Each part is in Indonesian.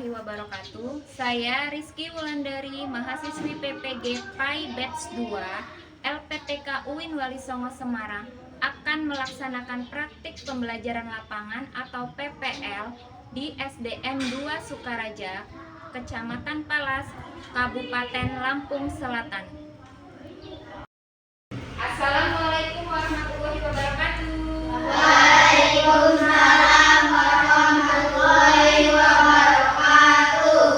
warahmatullahi wabarakatuh. Saya Rizky Wulandari, mahasiswi PPG PAI Batch 2 LPTK UIN Wali Songo Semarang akan melaksanakan praktik pembelajaran lapangan atau PPL di SDN 2 Sukaraja, Kecamatan Palas, Kabupaten Lampung Selatan. Assalamualaikum warahmatullahi wabarakatuh. Waalaikumsalam warahmatullahi wabarakatuh.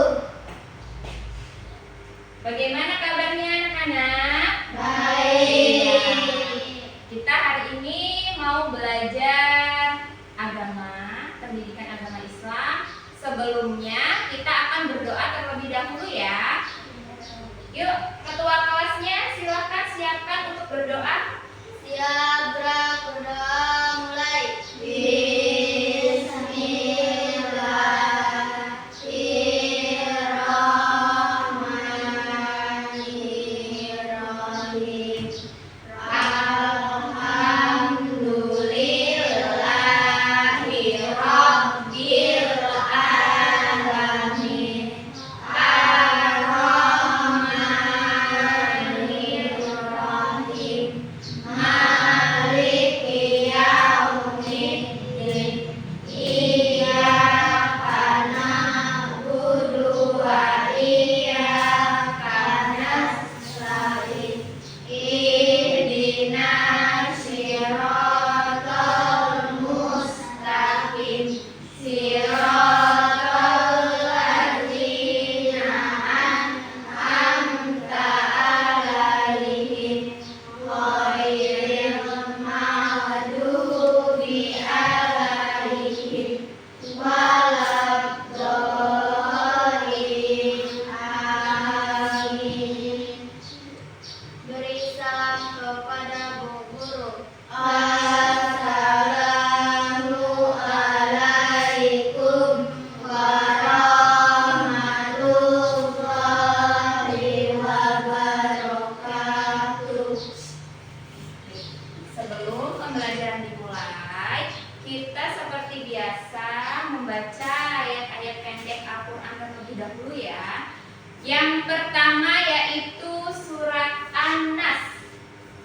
Bagaimana kabarnya anak-anak? Baik. Kita hari ini mau belajar agama, pendidikan agama Islam. Sebelumnya kita akan berdoa terlebih dahulu ya. Yuk, ketua kelasnya silakan siapkan untuk berdoa. Siap, berdoa mulai. Bismillahirrahmanirrahim. Alhamdulillahi Rabbil alamin. Ar-Rahmanirrahim. Maliki yaumiddin. Iyyaka na'budu wa iyyaka nasta'in. Ihdinas siratal mustaqim. Siratal ladzina an'amta 'alaihim ghairil maghdubi 'alaihim waladdallin. Amin. Beri salam kepada Bu Guru. Assalamualaikum warahmatullahi wabarakatuh. Sebelum pembelajaran dimulai, kita seperti biasa membaca ayat-ayat pendek Al-Quran terlebih dahulu ya. Yang pertama yaitu surat An-Nas.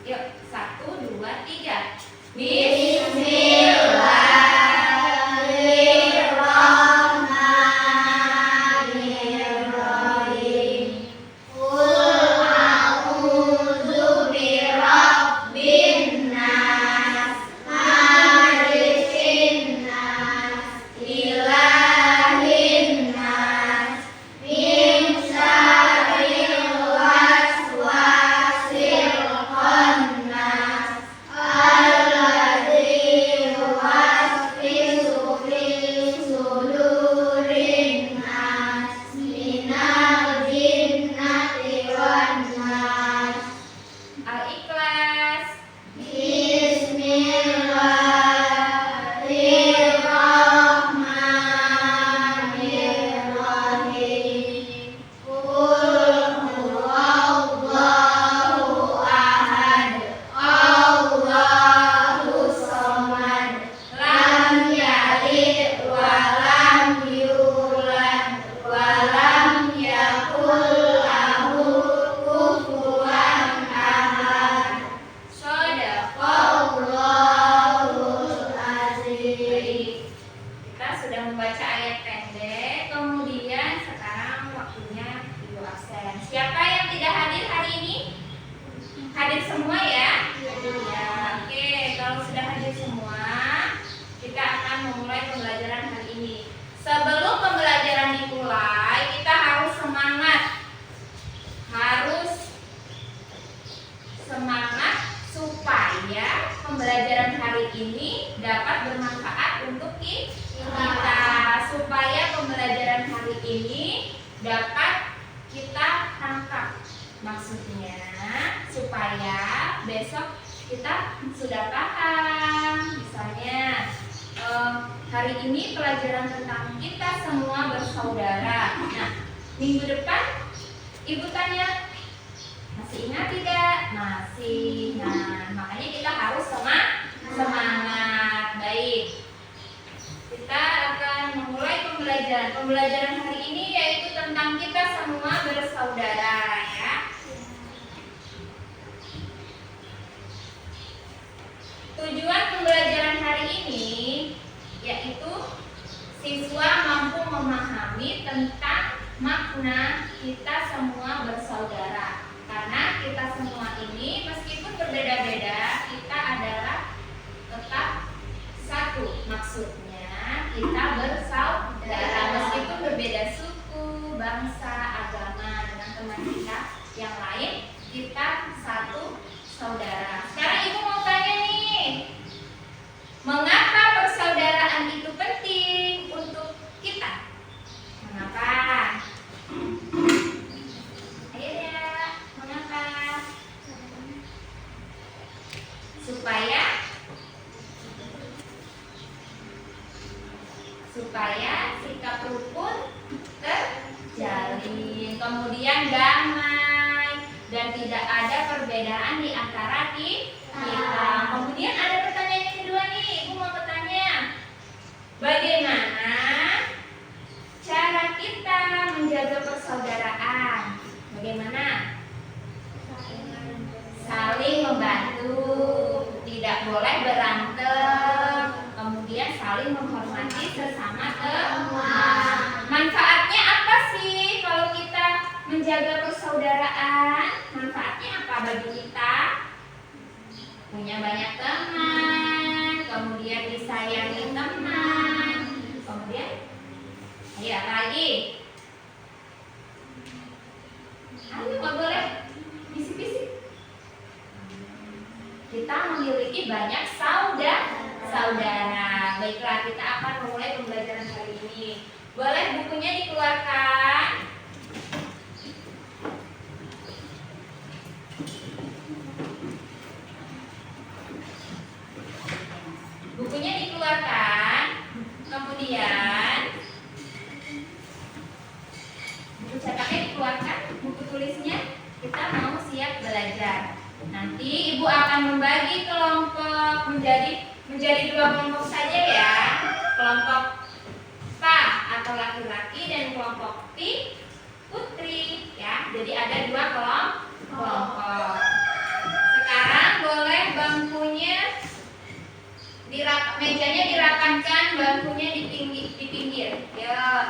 Yuk, 1, 2, 3. Bismillahirrahmanirrahim. Qul a'udzu birabbin nas, malikin nas, ilahin nas, min syarril waswasil khannas, alladzi yuwaswisu fi sudurin nas, minal jinnati wan nas. Al-Ikhlas. Bismillahirrahmanirrahim. Qul huwallahu ahad, Allahus samad, lam yalid wa lam yulad wa lam yakul lahu kufuwan ahad. Shadaqallahul azim. Baik, kita sudah membaca ayat pendek, kemudian sekarang waktunya ibu absen. Siapa yang tidak hadir hari ini? Hadir semua ya? Ya, oke. Kalau sudah hadir semua, kita akan memulai pembelajaran hari ini. Sebelum pembelajaran dimulai, kita harus semangat. Harus semangat supaya pembelajaran hari ini dapat bermanfaat untuk kita, supaya pembelajaran hari ini dapat kita tangkap. Maksudnya supaya besok kita sudah paham. Misalnya hari ini pelajaran tentang kita semua bersaudara. Nah, minggu depan ibu tanya, masih ingat tidak? Masih. Nah, makanya kita harus semangat. Baik. Kita akan memulai pembelajaran. Pembelajaran hari ini yaitu tentang kita semua bersaudara ya. Tujuan pembelajaran hari ini yaitu siswa mampu memahami tentang makna kita semua bersaudara. Karena kita semua ini meskipun berbeda-beda, kita adalah tetap satu. Maksudnya kita bersaudara meskipun berbeda suku, bangsa, agama dengan teman kita yang lain, kita satu saudara. Sekarang ibu mau tanya nih, mengapa persaudaraan itu penting untuk kita? Mengapa? Ayo ya, mengapa? Supaya sikap rukun terjalin, kemudian damai dan tidak ada perbedaan di antara kita. Kemudian ada pertanyaan yang kedua nih, ibu mau bertanya, bagaimana cara kita menjaga persaudaraan? Bagaimana? Saling membantu, tidak boleh berantem, kemudian saling menghormati sesama teman. Manfaatnya apa sih kalau kita menjaga persaudaraan? Manfaatnya apa bagi kita? Punya banyak teman, kemudian disayangi teman, kemudian ayo apa lagi? Ayo nggak boleh bisik-bisik. Kita memiliki banyak saudara. Baiklah, kita akan memulai pembelajaran hari ini. Boleh bukunya dikeluarkan? Bukunya dikeluarkan. Kemudian buku cetaknya dikeluarkan, buku tulisnya. Kita mau siap belajar. Nanti ibu akan membagi kelompok menjadi dua kelompok saja ya. Kelompok pa atau laki-laki dan kelompok pi putri ya. Jadi ada dua kelompok. Sekarang boleh bangkunya mejanya dirapatkan, bangkunya di pinggir. Yuk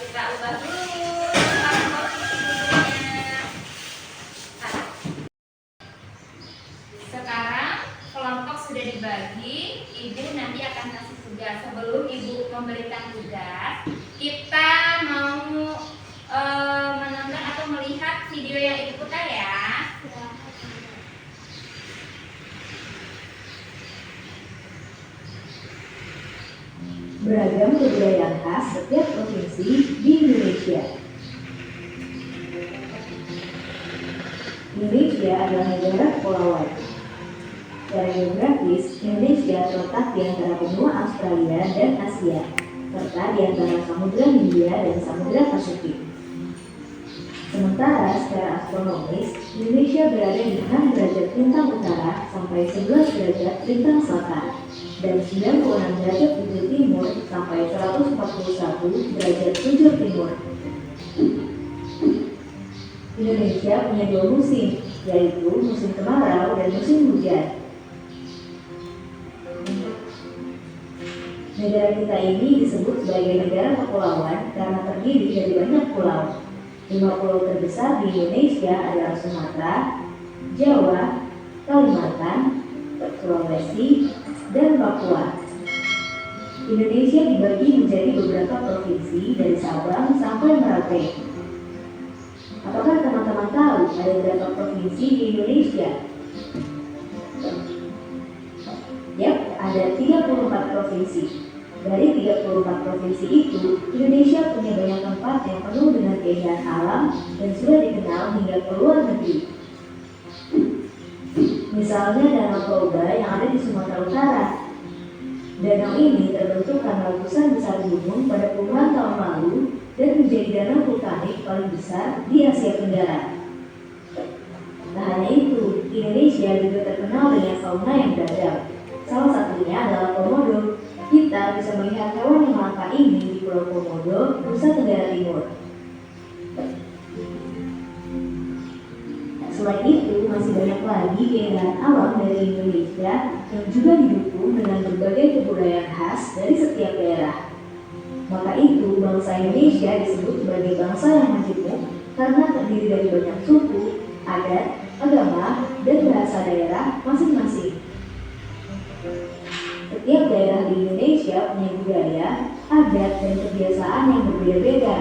kita ubah dulu posisi duduknya. Sekarang kelompok sudah dibagi, ibu nanti akan kasih tugas. Sebelum ibu memberikan tugas, kita mau menonton atau melihat video yang ibu putar ya. Beragam kebudayaan khas setiap provinsi di Indonesia. Indonesia adalah negara kepulauan. Secara geografis, Indonesia terletak di antara benua Australia dan Asia, serta di antara Samudra Hindia dan Samudra Pasifik. Sementara secara astronomis, Indonesia berada di 6 derajat lintang utara sampai 11 derajat lintang selatan, dan 96 derajat bujur timur sampai 141 derajat bujur timur. Indonesia punya dua musim, yaitu musim kemarau dan musim hujan. Negara kita ini disebut sebagai negara kepulauan karena terdiri dari banyak pulau. 5 pulau terbesar di Indonesia adalah Sumatera, Jawa, Kalimantan, Sulawesi, dan Papua. Indonesia dibagi menjadi beberapa provinsi dari Sabang sampai Merauke. Apakah teman-teman tahu ada berapa provinsi di Indonesia? Yap, ada 34 provinsi. Dari 34 provinsi itu, Indonesia punya banyak tempat yang penuh dengan keindahan alam dan sudah dikenal hingga ke luar negeri. Misalnya Danau Toba yang ada di Sumatera Utara. Danau ini terbentuk karena letusan besar gunung pada puluhan tahun lalu dan menjadi danau vulkanik paling besar di Asia Tenggara. Tak hanya itu, Indonesia juga terkenal dengan fauna yang beragam. Salah satunya adalah komodo, hiu kita bisa melihat hewan yang langka ini di Pulau Komodo, Nusa Tenggara Timur. Selain itu, masih banyak lagi keindahan alam dari Indonesia yang juga didukung dengan berbagai kebudayaan khas dari setiap daerah. Maka itu, bangsa Indonesia disebut sebagai bangsa yang majemuk karena terdiri dari banyak suku, adat, agama, dan bahasa daerah masing-masing. Setiap daerah di Indonesia punya budaya, adat, dan kebiasaan yang berbeda-beda.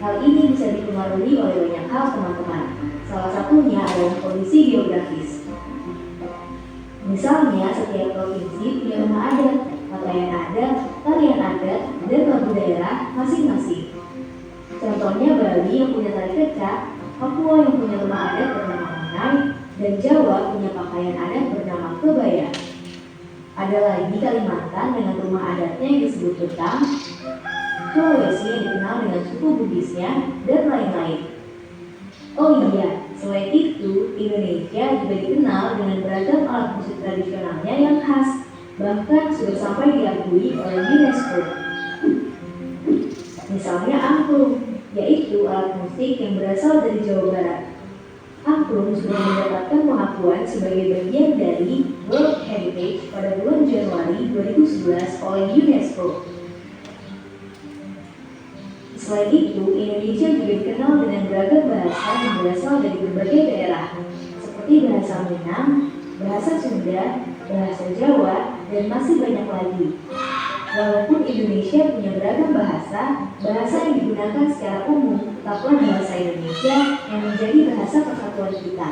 Hal ini bisa dipengaruhi oleh banyak hal, teman-teman. Salah satunya adalah kondisi geografis. Misalnya, setiap provinsi punya rumah adat, pakaian adat, tarian adat, dan lagu daerah masing-masing. Contohnya Bali yang punya tari kecak, Papua yang punya rumah adat bernama Onai, dan Jawa punya pakaian adat bernama kebaya. Ada lagi Kalimantan dengan rumah adatnya yang disebut Betang, Sulawesi yang dikenal dengan suku Bugisnya, dan lain-lain. Oh iya, selain itu, Indonesia juga dikenal dengan beragam alat musik tradisionalnya yang khas, bahkan sudah sampai diakui oleh UNESCO. Misalnya angklung, yaitu alat musik yang berasal dari Jawa Barat. Angklung sudah mendapatkan pengakuan sebagai bagian dari World Heritage pada bulan Januari 2011 oleh UNESCO. Selain itu, Indonesia juga dikenal dengan beragam bahasa yang berasal dari berbagai daerah, seperti bahasa Minang, bahasa Sunda, bahasa Jawa, dan masih banyak lagi. Walaupun Indonesia punya beragam bahasa, bahasa yang digunakan secara umum tetaplah bahasa Indonesia yang menjadi bahasa persatuan kita.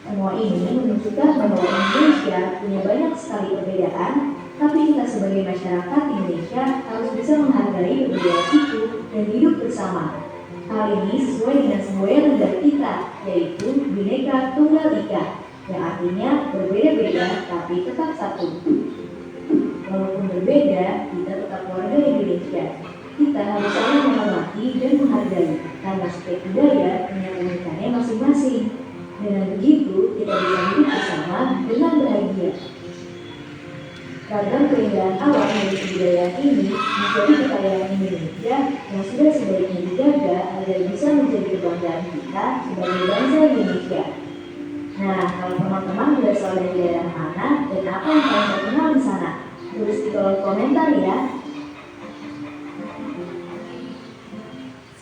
Semua ini menunjukkan bahwa Indonesia punya banyak sekali perbedaan, tapi kita sebagai masyarakat Indonesia harus bisa menghargai perbedaan itu dan hidup bersama. Hal ini sesuai dengan semboyan negara kita, yaitu Bhinneka Tunggal Ika, yang artinya berbeda-beda tapi tetap satu. Walaupun berbeda, kita tetap warga Indonesia. Kita harus saling menghormati dan menghargai, karena setiap budaya punya keunikannya masing-masing. Dengan begitu, kita bisa hidup bersama dengan bahagia. Ragam keindahan alam dari kebudayaan ini menjadi kekayaan Indonesia yang sudah sebaiknya dijaga agar bisa menjadi kebanggaan kita sebagai bangsa Indonesia. Nah, kalau teman-teman berasal dari daerah mana dan apa yang kalian terkenal di sana, tulis di kolom komentar ya.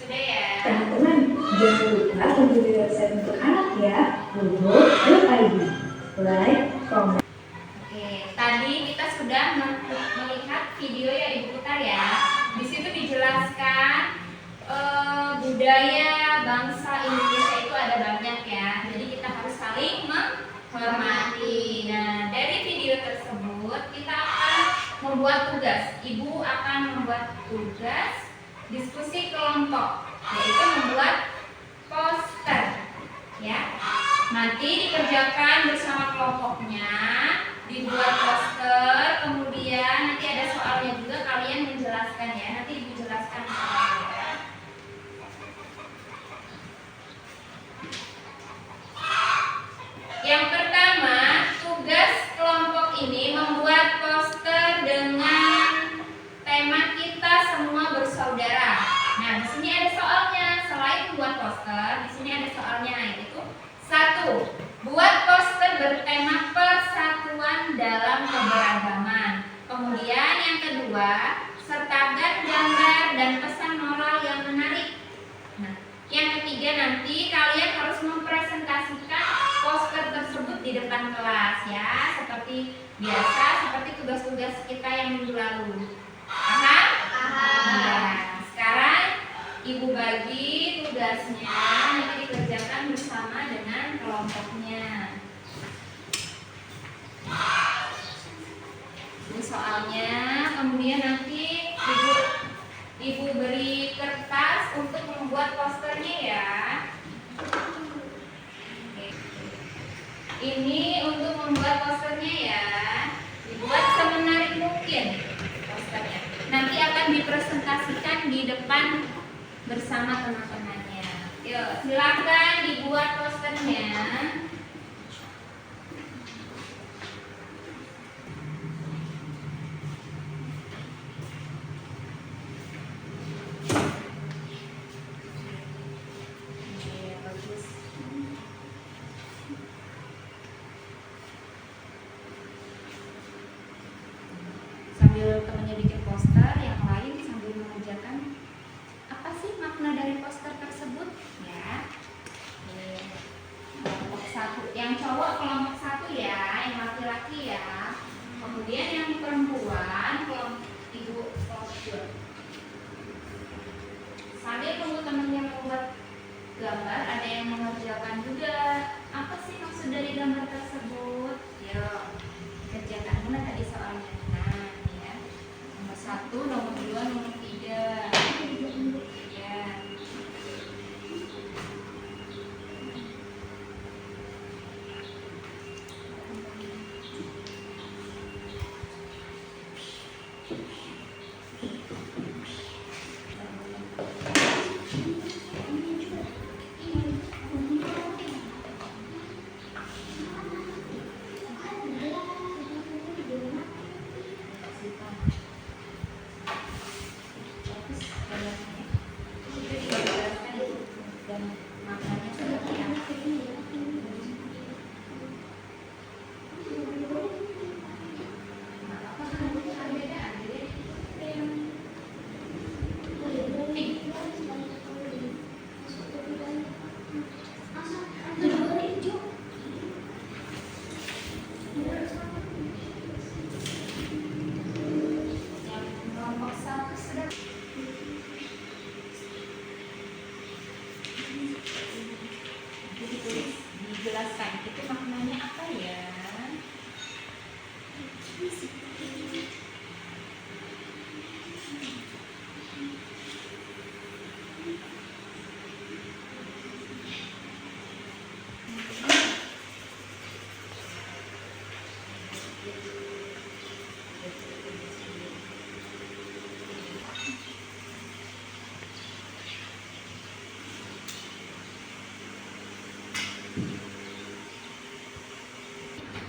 Sudah ya? Teman-teman, jangan lupa kunjungi website untuk anak ya, bobo.id. Like, comment. Oke, tadi kita sudah melihat video yang Ibu putar ya. Di situ dijelaskan budaya bangsa Indonesia itu ada banyak ya. Jadi kita harus saling menghormati. Nah, dari video tersebut kita akan membuat tugas. Ibu akan membuat tugas diskusi kelompok, yaitu membuat poster. Ya, nanti dikerjakan bersama kelompoknya, dibuat poster, kemudian nanti ada soalnya juga, kalian menjelaskan ya. Nanti Ibu jelaskan soalnya. Yang pertama, tugas kelompok ini membuat poster dengan tema kita semua bersaudara. Nah, di sini ada soalnya. Selain membuat poster, di sini ada soalnya, yaitu 1. Buat poster bertema persatuan dalam keberagaman. Kemudian yang kedua, sertakan gambar dan pesan moral yang menarik. Nah, yang ketiga nanti kalian harus mempresentasikan poster tersebut di depan kelas ya, seperti biasa, seperti tugas-tugas kita yang minggu lalu. Paham? Nah, sekarang Ibu bagi tugasnya, nanti dikerjakan bersama dengan kelompoknya. Ini soalnya, kemudian nanti Ibu beri kertas untuk membuat posternya ya. Oke. Ini untuk membuat posternya ya. Dibuat semenarik mungkin posternya. Nanti akan dipresentasikan di depan bersama teman-temannya. Yuk, silakan dibuat posternya. sambil temannya bikin poster, yang lain sambil mengerjakan apa sih makna dari poster tersebut ya. Kelompok satu, yang cowok kelompok satu ya, yang laki-laki ya. Kemudian yang perempuan kelompok ibu kelompok dua. Sambil tunggu temannya membuat gambar, ada yang mengerjakan juga. Apa sih maksud dari gambar tersebut? Yuk, kerjakan mana tadi soalnya. Nah, ya. Nomor 1, nomor 2, nomor 3. Ya. Dan maknanya seperti apa? Kelompok satu sudah ditulis, dijelaskan itu maknanya apa ya?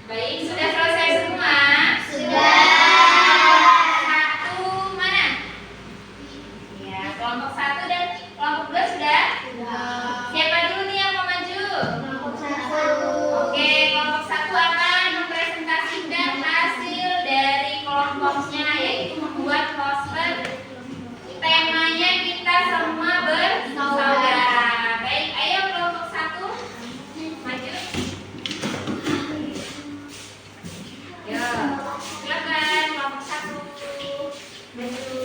Baik, sudah selesai semua? Sudah. Satu mana? Ya, kelompok 1 dan kelompok 2 sudah? Siapa dulu nih yang mau maju? Kelompok 1. Oke, kelompok 1 akan mempresentasikan hasil dari kelompoknya, yaitu membuat poster. Temanya kita semua bersaudara. Baik, ayo kelompok 1 maju. Ya, silakan kelompok 1 maju.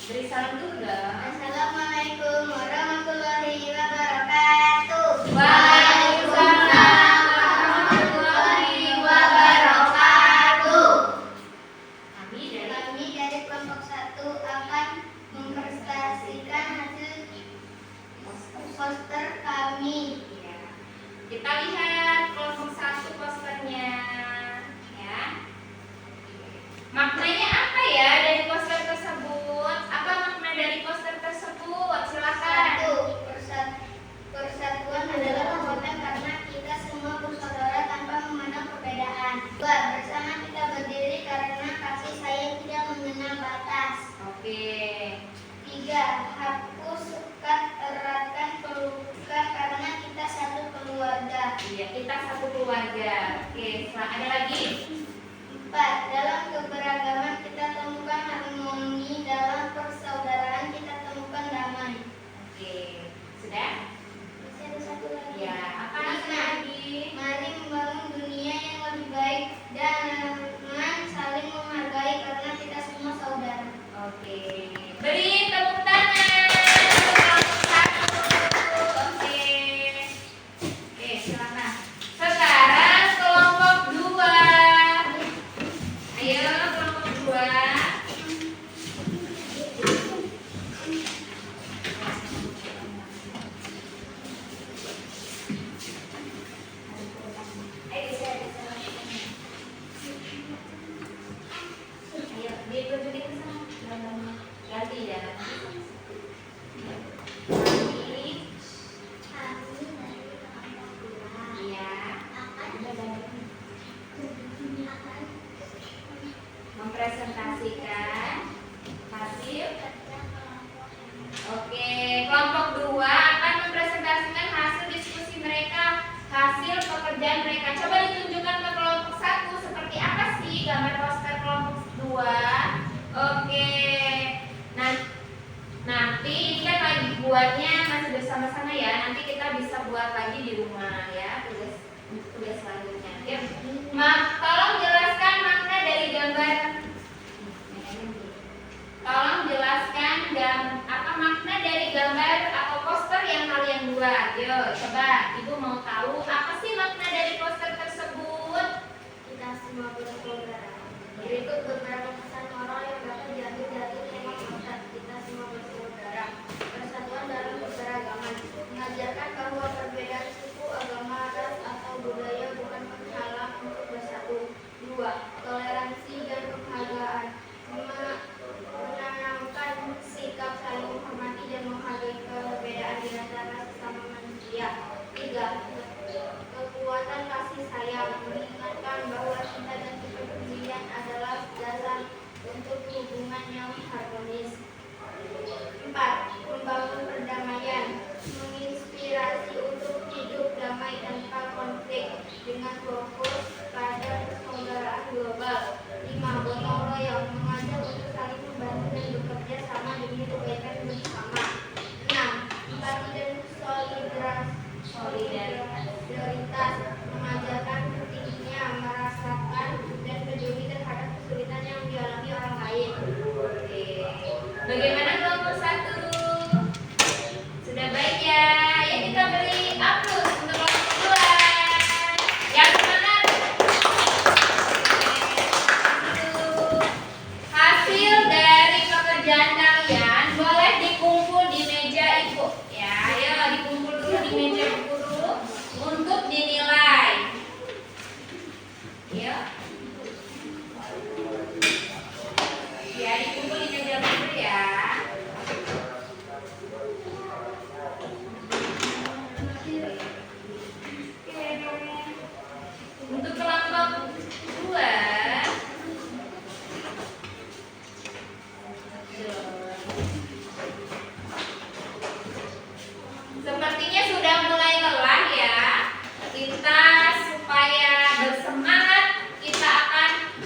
Beri salam dulu dong. Assalamualaikum warahmatullahi wabarakatuh. Waalaikumsalam warahmatullahi wabarakatuh. Kami dari kelompok 1 akan mempresentasikan hasil poster kami. ya. Kita lihat kelompok 1 posternya ya. Maknanya apa ya dari poster tersebut? Apa makna dari poster tersebut? Silakan. 1. Persatuan adalah kekuatan karena kita semua bersaudara tanpa memandang perbedaan. 2. Bersama kita berdiri karena kasih sayang tidak mengenal batas. Oke. 3. Hapus sekat eratkan pelukan karena kita satu keluarga. Iya, kita satu keluarga. Oke, ada lagi? 4. Dalam keberagaman kita temukan harmoni, dalam persaudaraan kita temukan damai. Oke, sudah? Masih ada satu lagi. Ya, apa Lima. lagi? Mari membangun dunia yang lebih baik dan saling menghargai karena kita semua saudara. Oke, beri tepuk tangan. Kelompok 1. Oke. Oke, silakan. Sekarang kelompok 2. Ayo kelompok 2. Ayo, duduk ke sana. Ganti ya. Ganti. Iya. Mempresentasikan hasil. Oke, kelompok 2 akan mempresentasikan hasil diskusi mereka, hasil pekerjaan mereka. Coba ditunjukkan ke kelompok 1. buatnya masih bersama-sama ya. Nanti kita bisa buat lagi di rumah ya, tugas selanjutnya. Yuk. Tolong jelaskan makna dari gambar. Tolong jelaskan apa makna dari gambar atau poster yang kalian buat. Yuk, coba Ibu mau tahu apa sih makna dari poster tersebut? Kita semua bersaudara. Berikut beberapa pesan moral yang dapat diambil dari tema poster. Kita semua bersaudara. Persatuan dalam keberagaman. Mengajarkan bahwa perbedaan suku, agama, ras, atau budaya bukan penghalang untuk bersatu. 2. Toleransi dan penghargaan. Menanamkan sikap saling menghormati dan menghargai perbedaan di antara sesama manusia. 3. Kekuatan kasih sayang. Mengingatkan bahwa cinta dan kepedulian adalah dasar untuk hubungan yang harmonis. 4. Membangun perdamaian. Menginspirasi untuk hidup damai tanpa konflik dengan fokus pada persaudaraan global. 5. Gotong royong. Mengajar untuk saling membantu dan bekerja sama demi kebaikan bersama. 6. Empati dan solidaritas. Mengajarkan pentingnya merasakan dan peduli terhadap kesulitan yang dialami orang lain. Oke. Bagaimana kelompok 1? Sudah baik ya. Ya kita beri aplaus untuk kelompok 2. Yang semangat. Hasil dari pekerjaan kalian boleh dikumpul di meja Ibu. Ya, ayo dikumpul dulu di meja Ibu dulu untuk dinilai. Yuk. Ya, dikumpul di meja Ibu ya. Untuk kelompok 2 sepertinya sudah mulai lelah ya. Kita supaya bersemangat kita akan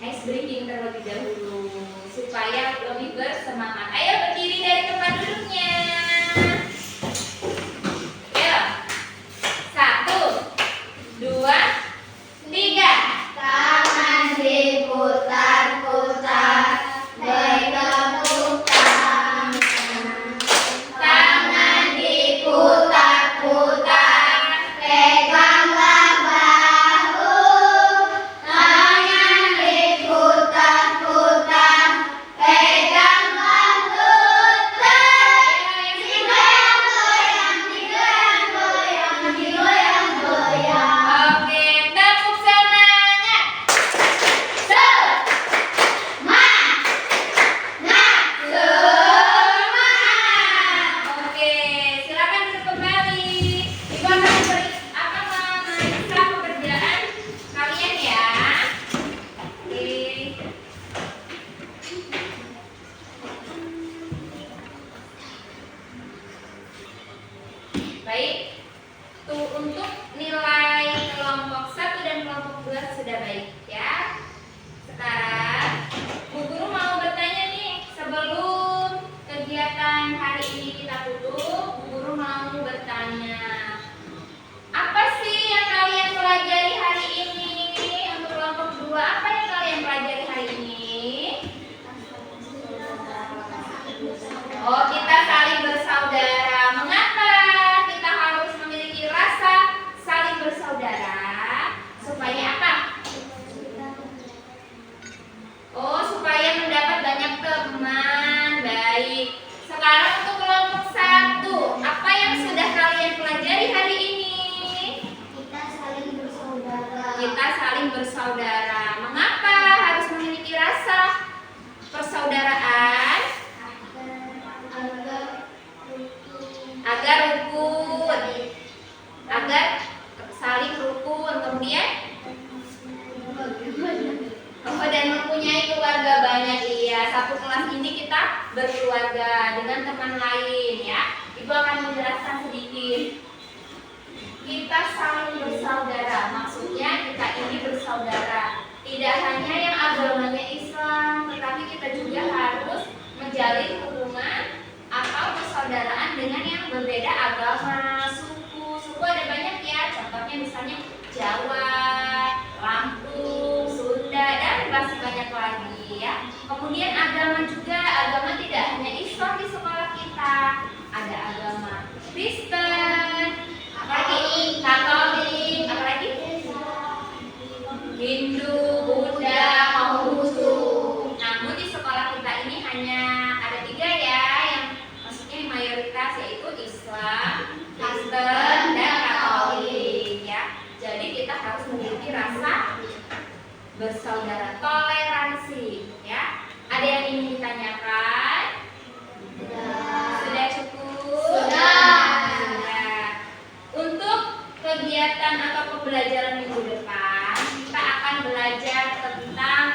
ice breaking terlebih dahulu supaya lebih bersemangat. Ayo berdiri dari tempat duduknya. Ayo. 1, 2, 3. Tangan diputar-putar, bertepuk tangan. Tangan diputar-putar, peganglah bahu. Tangan diputar-putar, peganglah lutut. Digoyang-goyang, digoyang-goyang, digoyang-goyang. Oke, tepuk semangat. Oke, silakan duduk kembali. Ibu akan memeriksa pekerjaan kalian ya. Oke. Baik. Tuh untuk nilai kelompok 1 dan kelompok 2 sudah baik ya. Sekarang Bu Guru mau bertanya nih, sebelum kegiatan hari ini kita tutup, Bu Guru mau bertanya, apa sih yang kalian pelajari hari ini? Untuk kelompok 2, apa yang kalian pelajari hari ini? Oh, kita saling bersaudara. Mengapa kita harus memiliki rasa saling bersaudara? Supaya apa? Oh, supaya mendapat banyak teman. Baik. Sekarang untuk kelompok 1, apa yang sudah kalian pelajari hari ini? Kita saling bersaudara. Kita saling bersaudara. Mengapa harus memiliki rasa persaudaraan? Agar rukun, agar saling rukun, kemudian dan mempunyai keluarga banyak. Iya, satu kelas ini kita berkeluarga dengan teman lain ya. Ibu akan menjelaskan sedikit. Kita saling bersaudara, maksudnya kita ini bersaudara. Tidak hanya yang agamanya Islam, tetapi kita juga harus menjalin hubungan atau banyak lagi ya. Kemudian agama juga, agama tidak hanya Islam di sekolah kita, ada agama Kristen, apalagi Katolik, apalagi Hindu, Buddha, Konghucu. Namun di sekolah kita ini hanya ada 3 ya, yang maksudnya mayoritas yaitu Islam, Kristen, dan Katolik ya. Jadi kita harus memiliki rasa bersaudara, toleransi ya. Ada yang ingin ditanyakan? Sudah cukup? Sudah. Untuk kegiatan atau pembelajaran minggu depan, kita akan belajar tentang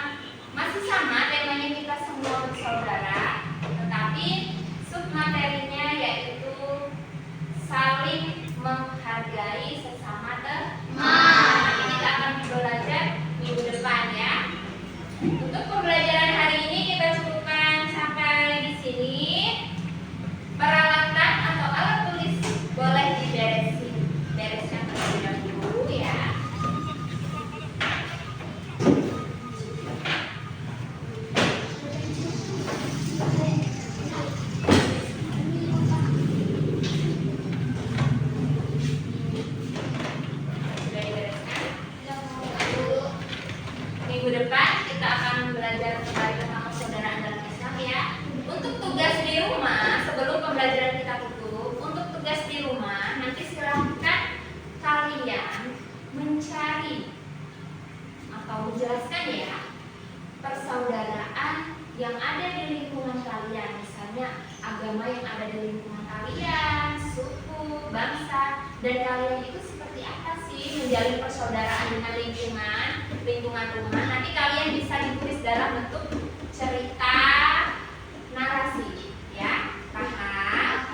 masih sama temanya, kita semua bersaudara, tetapi submaterinya yaitu saling menghargai sesama teman. Nanti kita akan belajar minggu depan ya. Untuk pembelajaran hari ini kita cukupkan sampai di sini. Peralatan atau alat tulis boleh bereskan terlebih dahulu ya. Sudah dibereskan? Minggu depan kita akan belajar kembali tentang persaudaraan dalam Islam ya. Untuk tugas di rumah, sebelum pembelajaran kita tutup, untuk tugas di rumah nanti silahkan kalian mencari atau menjelaskan ya persaudaraan yang ada di lingkungan kalian. Misalnya agama yang ada di lingkungan kalian, suku, bangsa, dan kalian itu seperti apa sih menjalin persaudaraan dengan lingkungan rumah. Nanti kalian bisa ditulis dalam bentuk cerita narasi ya. Paham?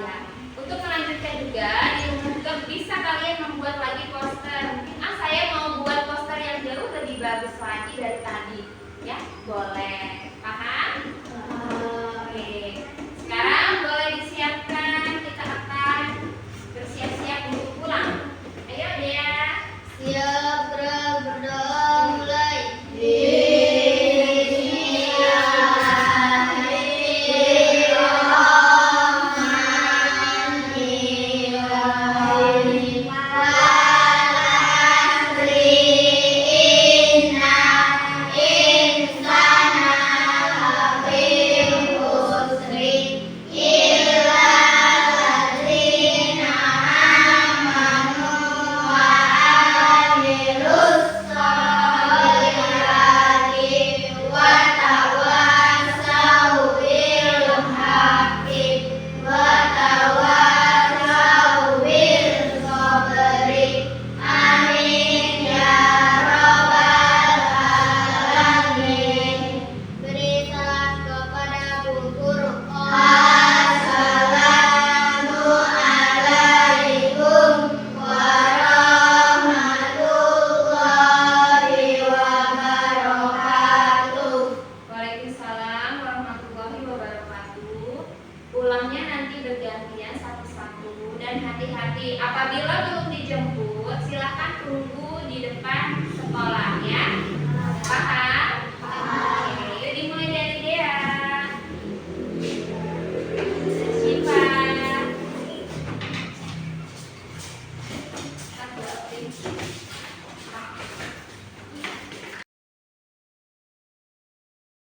Ya. Untuk melanjutkan juga di rumah juga bisa kalian membuat lagi poster. Mungkin saya mau buat poster yang jauh lebih bagus lagi dari tadi ya. Boleh.